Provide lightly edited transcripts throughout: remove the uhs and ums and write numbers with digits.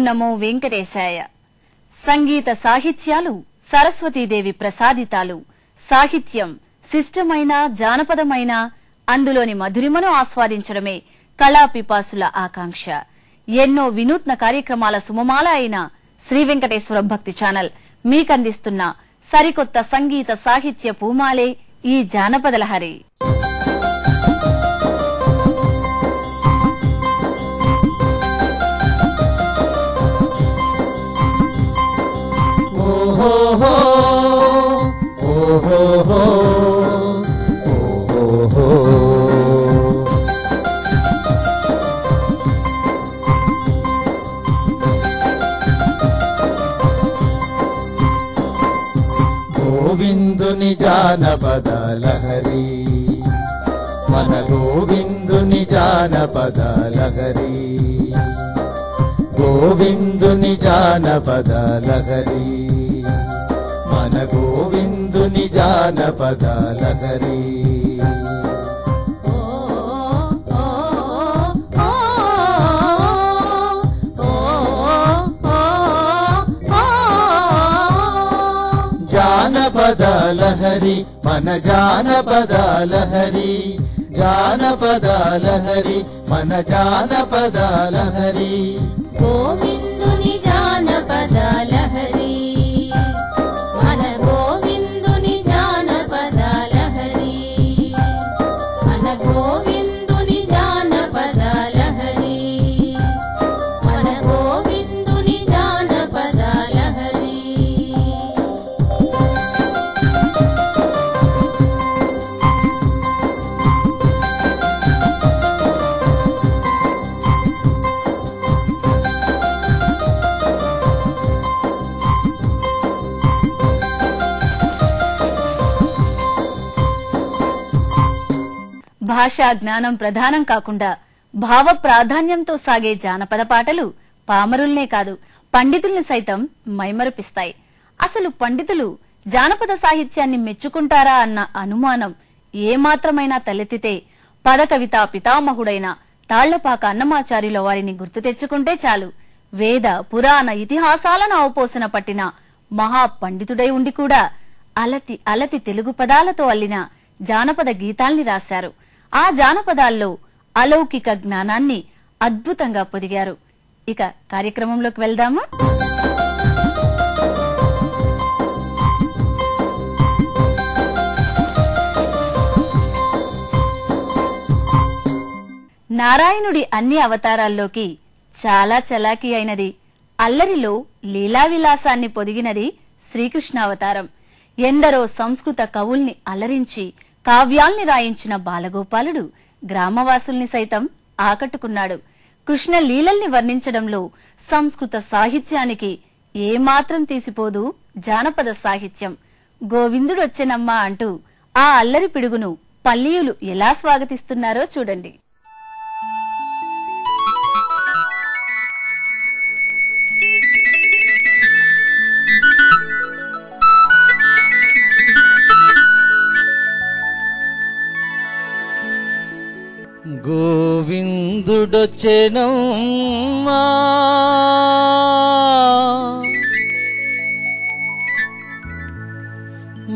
నమో వెంకటేశాయ. సంగీత సాహిత్యాలు సరస్వతీదేవి ప్రసాదితాలు. సాహిత్యం శిష్టమైన జానపదమైన అందులోని మధురిమను ఆస్వాదించడమే కళాపిపాసుల ఆకాంక్ష. ఎన్నో వినూత్న కార్యక్రమాల సుమమాల అయిన శ్రీ వెంకటేశ్వర భక్తి ఛానల్ మీకందిస్తున్న సరికొత్త సంగీత సాహిత్య పూమాలే ఈ జానపద లహరి. గోవిందుని జానపద లహరి, మన గోవిందుని జానపద లహరి, గోవిందుని జానపద లహరి, మన గోవిందుని జానపద లహరి. జానపద లహరి, మన జానపద లహరి, జానపద లహరి, మన జానపద లహరి. గోవిందుని జానపద లహరి, మన గోవిందుని జానపద లహరి, మన గోవిందుని జానపద లహరి, మన గోవిందుని జానపద లహరి. భాషా జ్ఞానం ప్రధానం కాకుండా భావ ప్రాధాన్యంతో సాగే జానపద పాటలు పామరుల్నే కాదు పండితుల్ని సైతం మైమరపిస్తాయి. అసలు పండితులు జానపద సాహిత్యాన్ని మెచ్చుకుంటారా అన్న అనుమానం ఏమాత్రమైనా తలెత్తితే పదకవితా పితామహుడైన తాళ్లపాక అన్నమాచార్యుల వారిని గుర్తు తెచ్చుకుంటే చాలు. వేద పురాణ ఇతిహాసాలను అవపోసన పట్టిన మహా పండితుడై ఉండి కూడా అలతి అలతి తెలుగు పదాలతో అల్లిన జానపద గీతాల్ని రాశారు. ఆ జానపదాల్లో అలౌకిక జ్ఞానాన్ని అద్భుతంగా పొదిగారు. ఇక కార్యక్రమంలోకి వెళ్దామా? నారాయణుడి అన్ని అవతారాల్లోకి చాలా చలాకీ అయినది, అల్లరిలో లీలా విలాసాన్ని పొదిగినది శ్రీకృష్ణావతారం. ఎందరో సంస్కృత కవుల్ని అలరించి కావ్యాల్ని రాయించిన బాలగోపాలుడు గ్రామవాసుల్ని సైతం ఆకట్టుకున్నాడు. కృష్ణ లీలల్ని వర్ణించడంలో సంస్కృత సాహిత్యానికి ఏమాత్రం తీసిపోదు జానపద సాహిత్యం. గోవిందుడొచ్చెనమ్మా అంటూ ఆ అల్లరి పిడుగును పల్లీయులు ఎలా స్వాగతిస్తున్నారో చూడండి. గోవిందుడొచ్చెనమ్మా,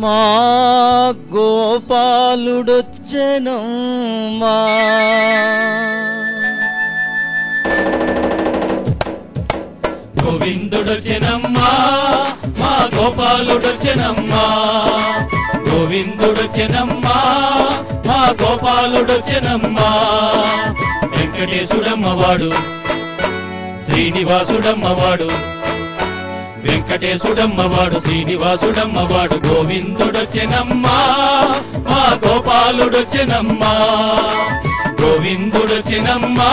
మా గోపాలుడొచ్చెనమ్మా, గోవిందుడొచ్చెనమ్మా, మా గోపాలుడొచ్చెనమ్మా, గోవిందుడొచ్చెనమ్మా, మా గోపాలుడొచ్చెనమ్మా. వెంకటేశుడమ్మవాడు శ్రీనివాసుడమ్మవాడు, వెంకటేశుడమ్మవాడు శ్రీనివాసుడమ్మవాడు. గోవిందుడొచ్చెనమ్మా, మా గోపాలుడొచ్చెనమ్మా, గోవిందుడొచ్చెనమ్మా,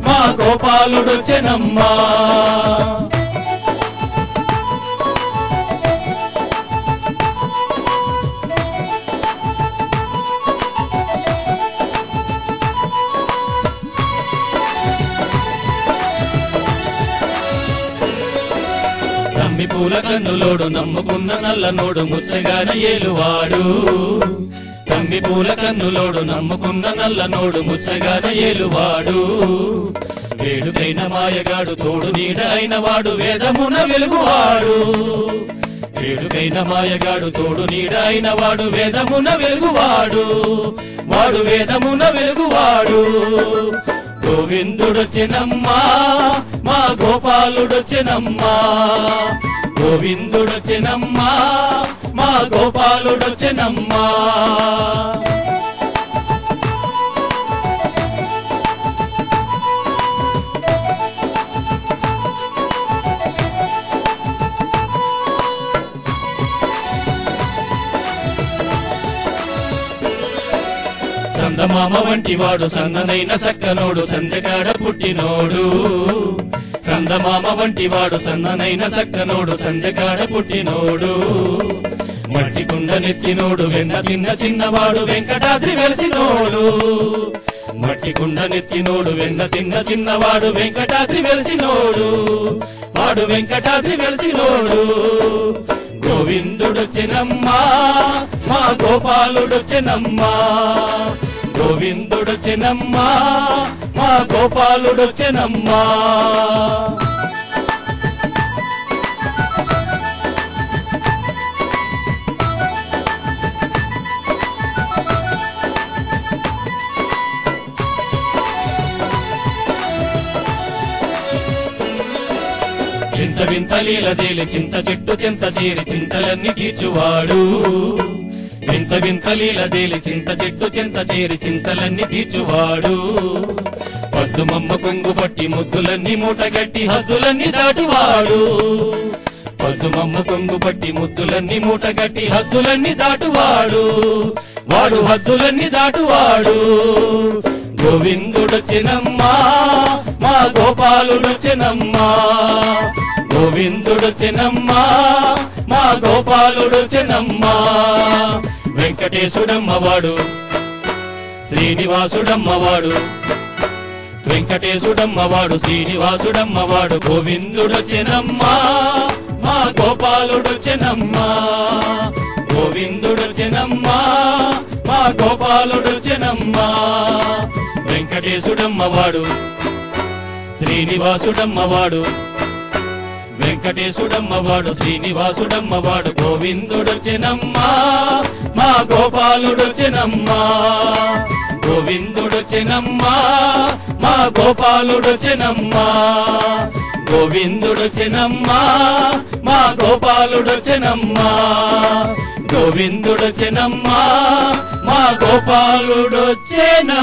మా గోపాలుడొచ్చెనమ్మా. తమ్మి పూల కన్నులోడు నమ్ముకున్న నల్లనోడు ముచ్చగాన ఏలువాడు, తమ్మి పూల కన్నులోడు నమ్ముకున్న నల్లనోడు ముచ్చగాన ఏలువాడు. వేడుకైన మాయగాడు తోడు నీడ అయిన వాడు వేదమున వెలుగువాడు వేడుకైన మాయగాడు తోడు నీడ అయిన వాడు వేదమున వెలుగువాడు వాడు వేదమున వెలుగువాడు గోవిందుడొచ్చెనమ్మా మా గోపాలుడొచ్చెనమ్మా గోవిందుడొచ్చెనమ్మా మా గోపాలుడొచ్చెనమ్మా సందమామ వంటి వాడు సన్ననైన సక్కనోడు సందెకాడ పుట్టినోడు సందమామ వంటి వాడు సన్ననైన సక్కనోడు సందెకాడ పుట్టినోడు మట్టి కుండ నెత్తినోడు వెన్న తిన్న చిన్నవాడు వెంకటాద్రి వెలిసినోడు మట్టి కుండ నెత్తినోడు వెన్న తిన్న చిన్నవాడు వెంకటాద్రి వెలిసినోడు వాడు వెంకటాద్రి వెలిసినోడు గోవిందుడొచ్చెనమ్మా మా గోపాలుడొచ్చెనమ్మా గోవిందుడొచ్చెనమ్మా మా గోపాలుడొచ్చెనమ్మా చింత వింత లీలదేలి చింత చెట్టు చింత చేరి చింతలన్నీ తీర్చువాడు వింత వింత లీలదేలి చింత చెట్టు చింత చేరి చింతలన్నీ తీర్చువాడు పద్దుమమ్మ కొంగు పట్టి ముద్దులన్నీ మూటగట్టి హద్దులన్నీ దాటువాడు పద్దుమమ్మ కొంగు పట్టి ముద్దులన్నీ మూటగట్టి హద్దులన్నీ దాటువాడు వాడు హద్దులన్నీ దాటువాడు గోవిందుడొచ్చెనమ్మా మా గోపాలుడొచ్చెనమ్మా గోవిందుడొచ్చెనమ్మా మా గోపాలుడొచ్చెనమ్మా వెంకటేశుడమ్మవాడు శ్రీనివాసుడమ్మవాడు వెంకటేశుడమ్మవాడు శ్రీనివాసుడమ్మవాడు గోవిందుడొచ్చెనమ్మా మా గోపాలుడొచ్చెనమ్మా గోవిందుడొచ్చెనమ్మా మా గోపాలుడొచ్చెనమ్మా వెంకటేశుడమ్మవాడు శ్రీనివాసుడమ్మవాడు వెంకటేశుడమ్మవాడు శ్రీనివాసుడమ్మవాడు గోవిందుడొచ్చెనమ్మా మా గోపాలుడొచ్చెనమ్మా గోవిందుడొచ్చెనమ్మా మా గోపాలుడొచ్చెనమ్మా గోవిందుడొచ్చెనమ్మా మా గోపాలుడొచ్చెనమ్మా గోవిందుడొచ్చెనమ్మా మా గోపాలుడొచ్చెనమ్మా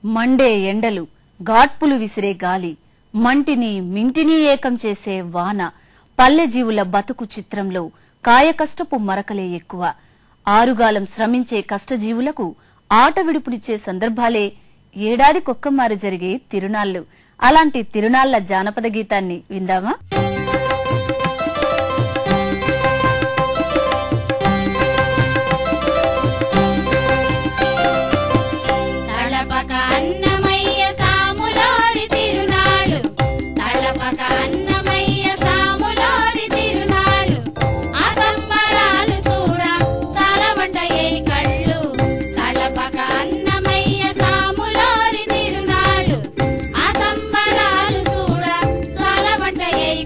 మండే ఎండలు గాడ్పులు విసిరే గాలి మంటిని మింటిని ఏకం చేసే వాన పల్లె జీవుల బతుకు చిత్రంలో కాయకష్టపు మరకలే ఎక్కువ ఆరుగాలం శ్రమించే కష్టజీవులకు ఆట విడుపునిచ్చే సందర్భాలే ఏడాదికొక్కమారు జరిగే తిరునాళ్లు అలాంటి తిరునాళ్ల జానపద గీతాన్ని విందామా Hey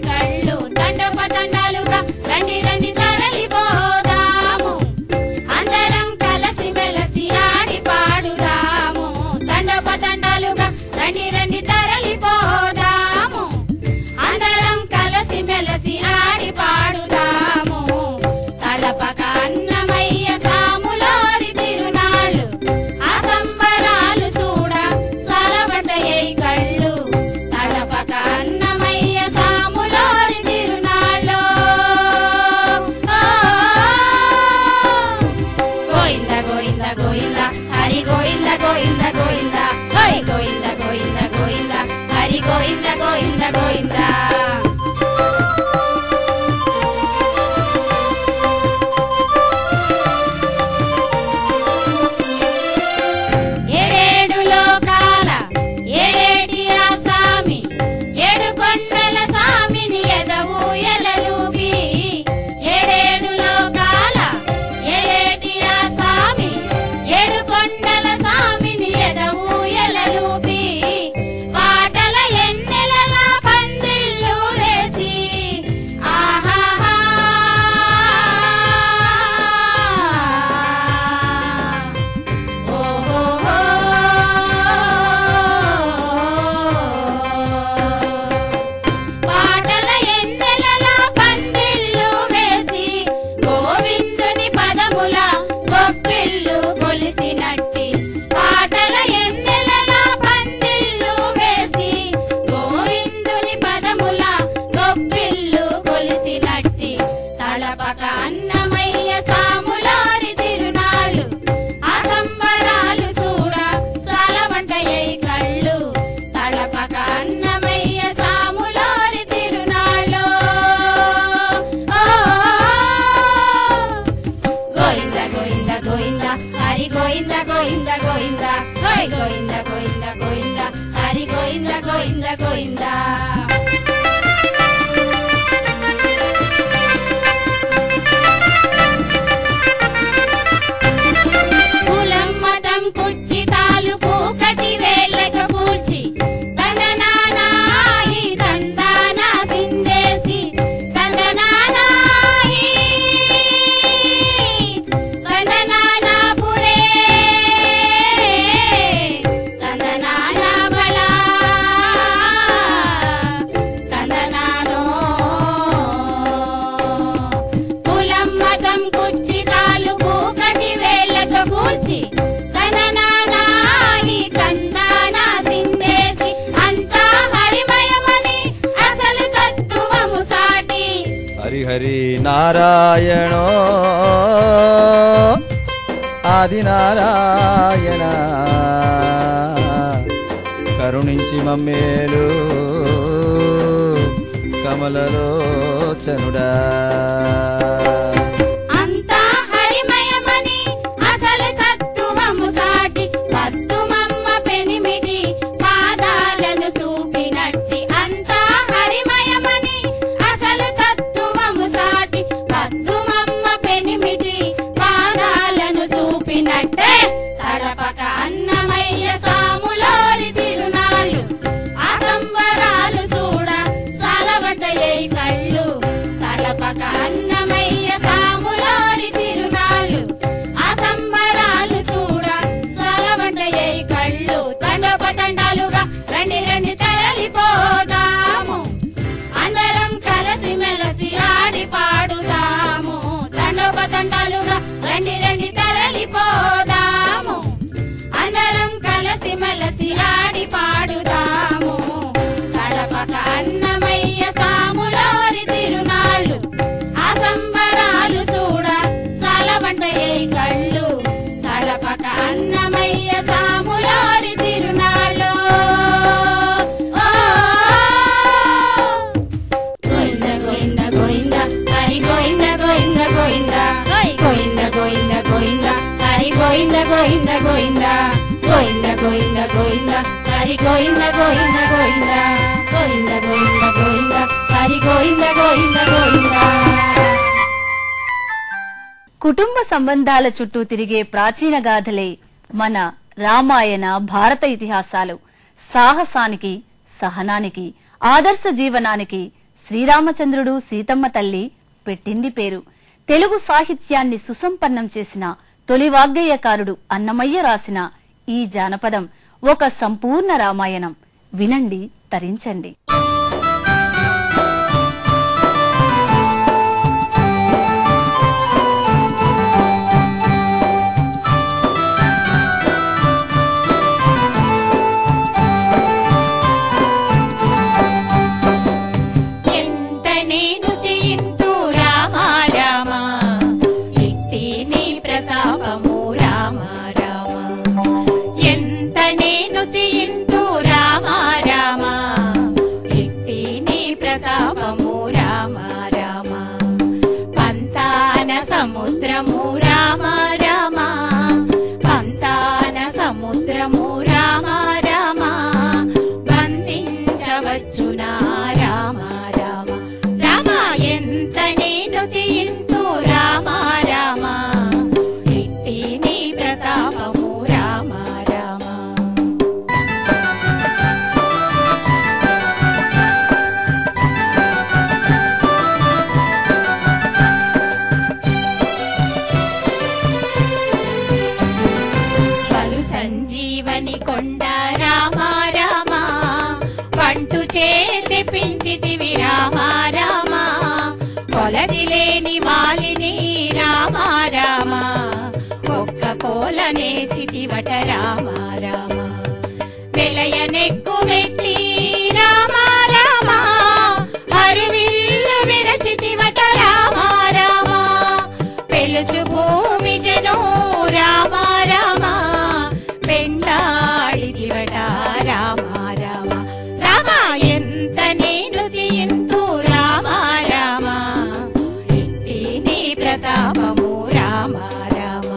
గోవింద గోవింద హరి గోవింద గోవింద గోవింద హరి గోవింద గోవింద గోవింద కులం మతం కుచ్చితాలు కూకటి వేళ్ళకు కూల్చి తందనానాయి తందానా సిందేసి తందనానాయి తందనానా పురే తందనానా బళా తందనానో కులం మతం కుచ్చితాలు కూకటి వేళ్ళతో కూల్చి తందనానాయి తందానా సిందేసి అంతా హరిమయమని అసలు తత్వము సాటి హరి హరి నారాయణో ఆది నారాయణ కరుణించి మమ్మేలు కమలలోచనుడా అంతా హరిమయమని అసలు తత్వము సాటి పద్దుమమ్మ పెనిమిటి పాదాలను చూపినట్టి అంతా హరిమయమని అసలు తత్వము సాటి పద్దుమమ్మ పెనిమిటి పాదాలను చూపినట్టే తడపక అన్నమయ్య సాములోరి తిరునాళ్ళు ఆ సంబరాలు చూడ సాలబడ్డయే కళ్ళు తడపక అన్నమయ్య సాములోరి తిరునాళ్ళు ఆ సంబరాలు చూడ సాలబడ్డయే కళ్ళు తండోపతండాలుగా రండి రండి తరలిపోదాము అందరం కలిసి మెలసి ఆడి పాడుదాము తండోపతండాలుగా రండి రండి తరలిపోదాము అందరం కలిసి మెలసి ఆడి పాడుదాము తడపక అన్నమయ్య సాములోరి తిరునాళ్ళు ఆ సంబరాలు చూడ సాలబంటయే కళ్ళు తడపక అన్నమయ్య సాములోరి తిరునాళ్ళు గోవింద గోవింద గోవింద హరి గోవింద గోవింద గోవింద గోవింద గోవింద గోవింద హరి గోవింద గోవింద గోవింద గోవింద గోవింద గోవింద హరి గోవింద గోవింద గోవింద గోవింద గోవింద గోవింద హరి గోవింద గోవింద గోవింద కుటుంబ సంబంధాల చుట్టూ తిరిగే ప్రాచీన గాథలే మన రామాయణ భారత ఇతిహాసాలు. సాహసానికి, సహనానికి, ఆదర్శ జీవనానికి శ్రీరామచంద్రుడు సీతమ్మ తల్లి పెట్టింది పేరు. తెలుగు సాహిత్యాన్ని సుసంపన్నం చేసిన తొలి వాగ్గేయకారుడు అన్నమయ్య రాసిన ఈ జానపదం ఒక సంపూర్ణ రామాయణం. వినండి, తరించండి. ఎంత నేను తీయింతు రామ రామ ఎట్టి నీ ప్రతాపము రామ రామ ఎంత నేను తీయింతు రామ రామ ఎట్టి నీ ప్రతాపము రామ రామ పంతాన సముద్రము రామ రామ పంతాన సముద్రము రామ రామ బంధించవచ్చునా రామ రామ రామ ఎంత నేను తీయింతు రామ రామ ఎట్టి నీ ప్రతాపము రామ రామ పలు సంజీవని కొండ రామ రామ పంటు చేసి పించితివి రామ రామ కొలది లేని మాలిని రామ రామ ఒక్క కోలనేసితివట రామ రామ వెలయనెక్కు మెట్టి రామ రామ అరువిల్లు విరచితివట రామ రామ పెలుచు భూమి జను రామ రామ పెండాడితివట రామ రామ రామ ఎంత నేను తీయింతు రామ రామ ఎట్టి నీ ప్రతాపము రామ రామ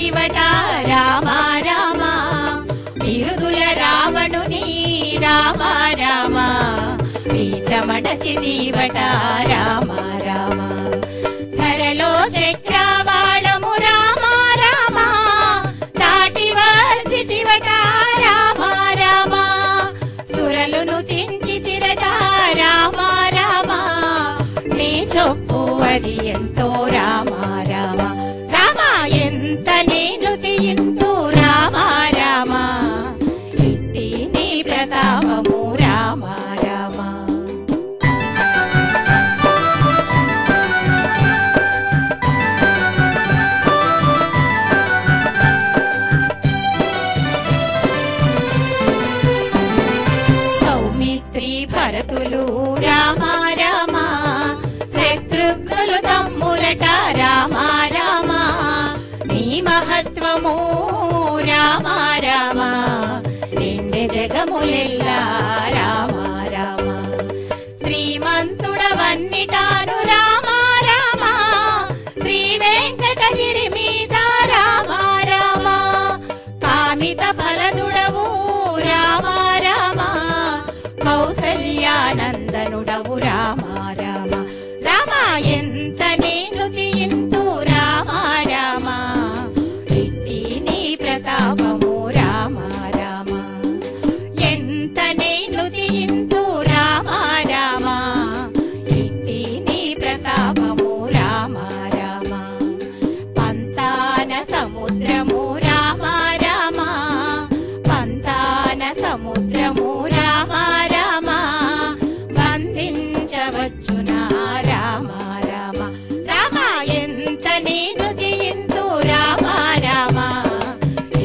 చితివట రామ రామ బిరుదుల రావణుని రామ రామ నీ చెమట చితివట రామ రామ ధరలో చక్రవాళము రామ రామ దాటి వచ్చితివట రామ రామ సురలును తించి తిరట రామ రామ నీ చొప్పు అది ఎంతో రామ రామ రామ ఎంత నేను తీయింతు రామ రామ ఇట్టి నీ ప్రతాపము రామ రామ సౌమిత్రి భరతులు రామ రామ శత్రుఘ్నులు తమ్ములట రామ రామ నీ మహత్వము రామ రామ నిండె జగములెల్లా రామ రామ శ్రీమంతుడవన్నిటాను రామ రామ శ్రీ వెంకటగిరి మీద రామ రామ కామిత ఫలదుడవు రామ రామ కౌసల్యానందనుడవు రామ రామ రామ ఎంత నేను తీయింతు రామ రామ ఇట్టి నీ ప్రతాపము రామ రామ ఎంత నేను తీయింతు రామ రామ ఇట్టి నీ ప్రతాపము రామ రామ పంతాన సముద్రము రామ రామ పంతాన సముద్రము రామ రామ బంధించవచ్చునా రామ రామ రామ ఎంత నేను తీయింతు రామ రామ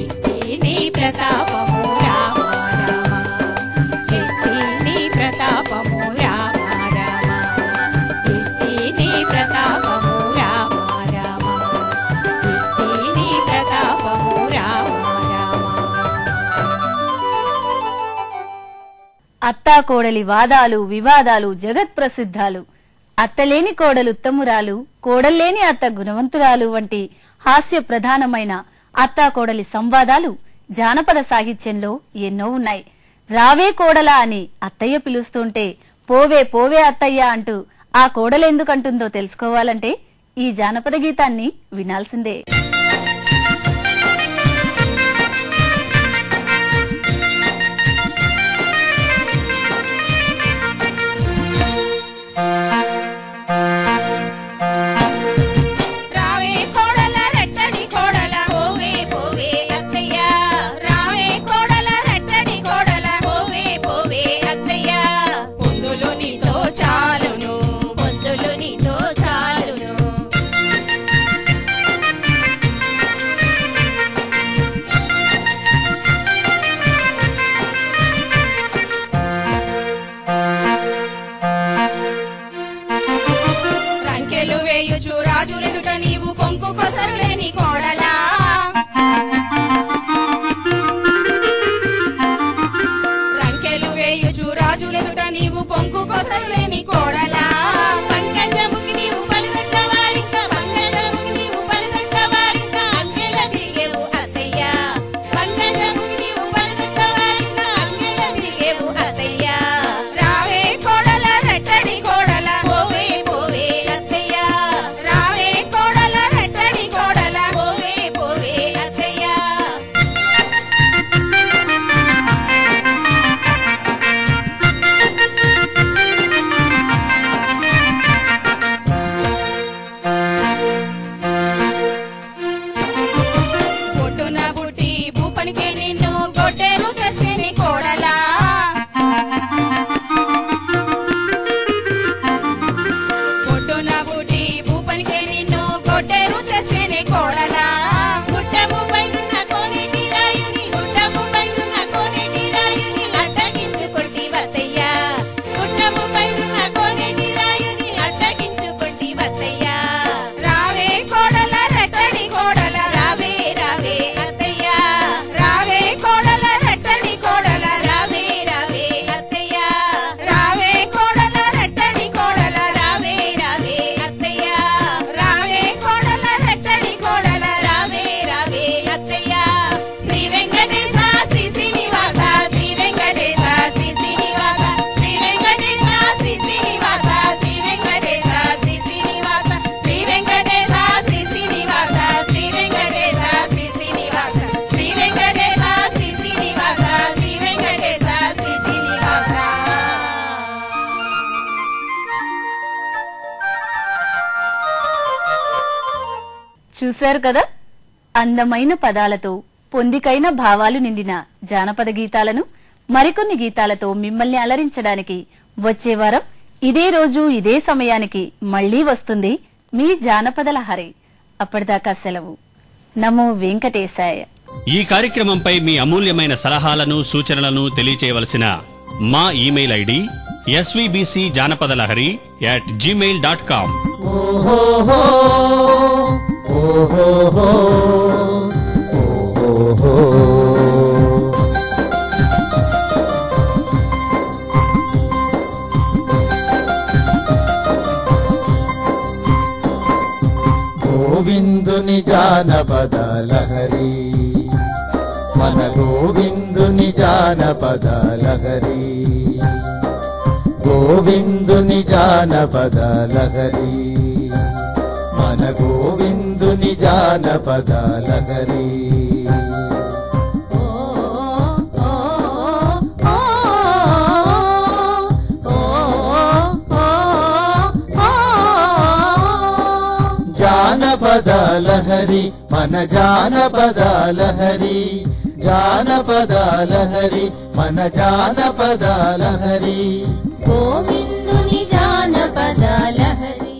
ఇట్టి నీ ప్రతాపము రామ రామ ఇట్టి నీ ప్రతాపము రామ రామ ఇట్టి నీ ప్రతాపము రామ రామ ఇట్టి నీ ప్రతాపము రామ రామ అత్తా కోడలి వాదాలు వివాదాలు జగత్ ప్రసిద్ధాలు. అత్తలేని కోడలు ఉత్తమురాలు, కోడల్లేని అత్త గుణవంతురాలు వంటి హాస్య ప్రధానమైన అత్తా కోడలి సంవాదాలు జానపద సాహిత్యంలో ఎన్నో ఉన్నాయి. రావే కోడలా అని అత్తయ్య పిలుస్తుంటే పోవే పోవే అత్తయ్య అంటూ ఆ కోడలెందుకంటుందో తెలుసుకోవాలంటే ఈ జానపద గీతాన్ని వినాల్సిందే. చాలును చూశారు కదా, అందమైన పదాలతో పొందికైన భావాలు నిండిన జానపద గీతాలను మరికొన్ని గీతాలతో మిమ్మల్ని అలరించడానికి వచ్చే వారం ఇదే రోజు ఇదే సమయానికి మళ్లీ వస్తుంది మీ జానపద లహరి. అప్పటిదాకా సెలవు. నమో వెంకటేశాయ. ఈ కార్యక్రమంపై మీ అమూల్యమైన సలహాలను సూచనలను తెలియచేయవలసిన మా ఇమెయిల్ ఐడి svbcjanapadalahari@gmail.com. గోవిందుని జానపద లహరి, మన గోవిందుని జానపద లహరి, గోవిందుని జానపద లహరి, మన గోవిందుని జానపద లహరి. జానపద లహరి, మన జానపద లహరి, జానపద లహరి, మన జానపద లహరి, గోవిందుని జానపద లహరి.